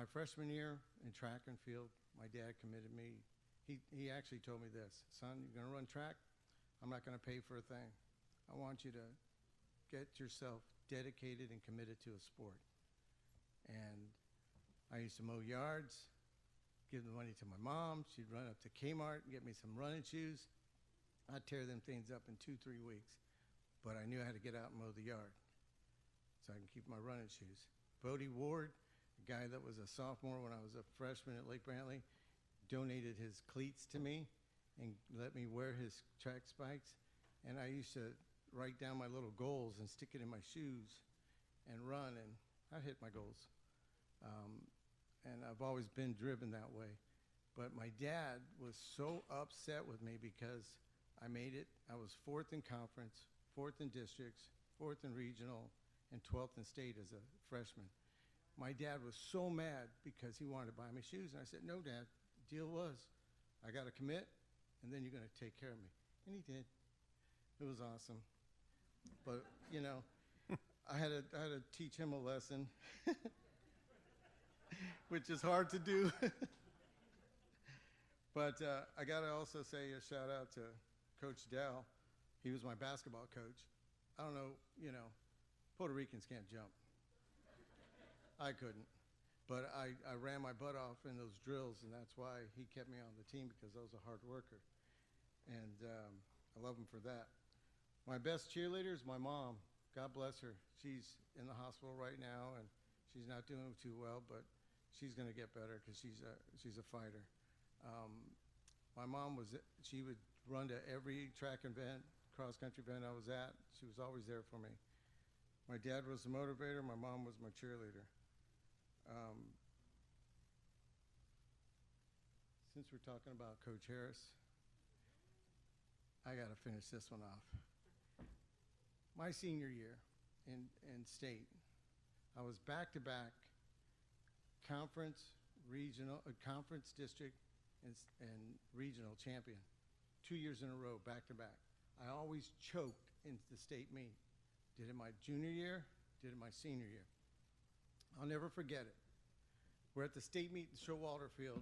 my freshman year in track and field, my dad committed me. He actually told me this: son, you're going to run track. I'm not going to pay for a thing. I want you to get yourself dedicated and committed to a sport. And I used to mow yards, give the money to my mom. She'd run up to Kmart and get me some running shoes. I'd tear them things up in 2-3 weeks. But I knew I had to get out and mow the yard so I can keep my running shoes. Bodie Ward, a guy that was a sophomore when I was a freshman at Lake Brantley, donated his cleats to me and let me wear his track spikes. And I used to write down my little goals and stick it in my shoes and run, and I hit my goals. And I've always been driven that way. But my dad was so upset with me because I made it. I was 4th in conference, 4th in districts, 4th in regional, and 12th in state as a freshman. My dad was so mad because he wanted to buy me shoes. And I said, no, Dad, the deal was I got to commit, and then you're going to take care of me. And he did. It was awesome. But, you know, I had to teach him a lesson, which is hard to do. But I got to also say a shout out to Coach Dell. He was my basketball coach. I don't know, you know, Puerto Ricans can't jump. I couldn't. But I ran my butt off in those drills, and that's why he kept me on the team, because I was a hard worker. And I love him for that. My best cheerleader is my mom. God bless her. She's in the hospital right now, and she's not doing too well, but she's going to get better because she's a fighter. My mom she would run to every track event, cross-country event I was at. She was always there for me. My dad was the motivator. My mom was my cheerleader. Since we're talking about Coach Harris, I got to finish this one off. My senior year in state, I was back-to-back conference, conference district, and regional champion, 2 years in a row, back-to-back. I always choked into the state meet. Did it my junior year, did it my senior year. I'll never forget it. We're at the state meet in Showalter Field.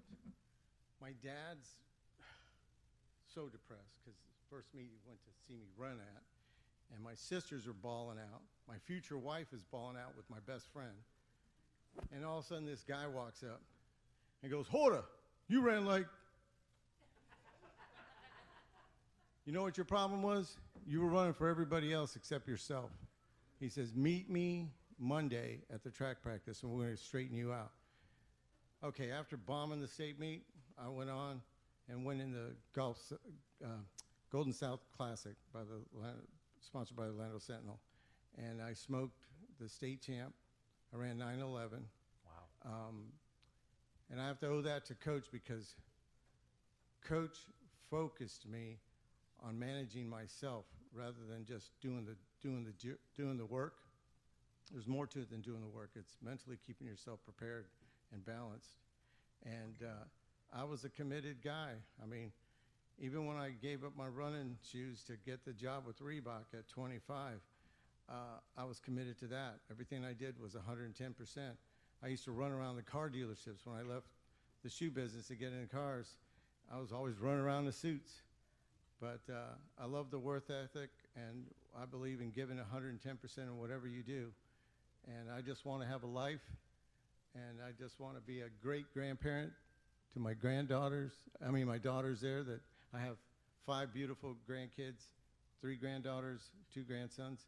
My dad's so depressed because the first meet he went to see me run at, and my sisters are bawling out. My future wife is bawling out with my best friend. And all of a sudden this guy walks up and goes, Hoda, you ran like... You know what your problem was? You were running for everybody else except yourself. He says, meet me Monday at the track practice and we're going to straighten you out. Okay, after bombing the state meet, I went on and went in the Golden South Classic sponsored by the Orlando Sentinel. And I smoked the state champ. I ran 9:11. Wow. And I have to owe that to Coach, because Coach focused me on managing myself rather than just doing the work. There's more to it than doing the work. It's mentally keeping yourself prepared and balanced. And I was a committed guy. I mean, even when I gave up my running shoes to get the job with Reebok at 25, I was committed to that. Everything I did was 110%. I used to run around the car dealerships when I left the shoe business to get in cars. I was always running around the suits. But I love the work ethic, and I believe in giving 110% in whatever you do. And I just want to have a life, and I just want to be a great grandparent to my my daughters there. That I have 5 beautiful grandkids, 3 granddaughters, 2 grandsons,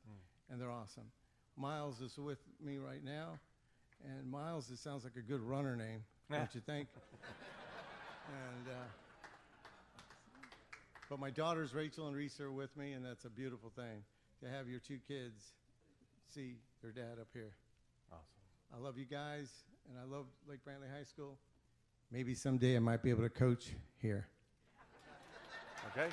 and they're awesome. Miles is with me right now, and Miles, it sounds like a good runner name, don't you think? And but my daughters, Rachel and Reese, are with me, and that's a beautiful thing to have your 2 kids see their dad up here. Awesome. I love you guys, and I love Lake Brantley High School. Maybe someday I might be able to coach here. Okay.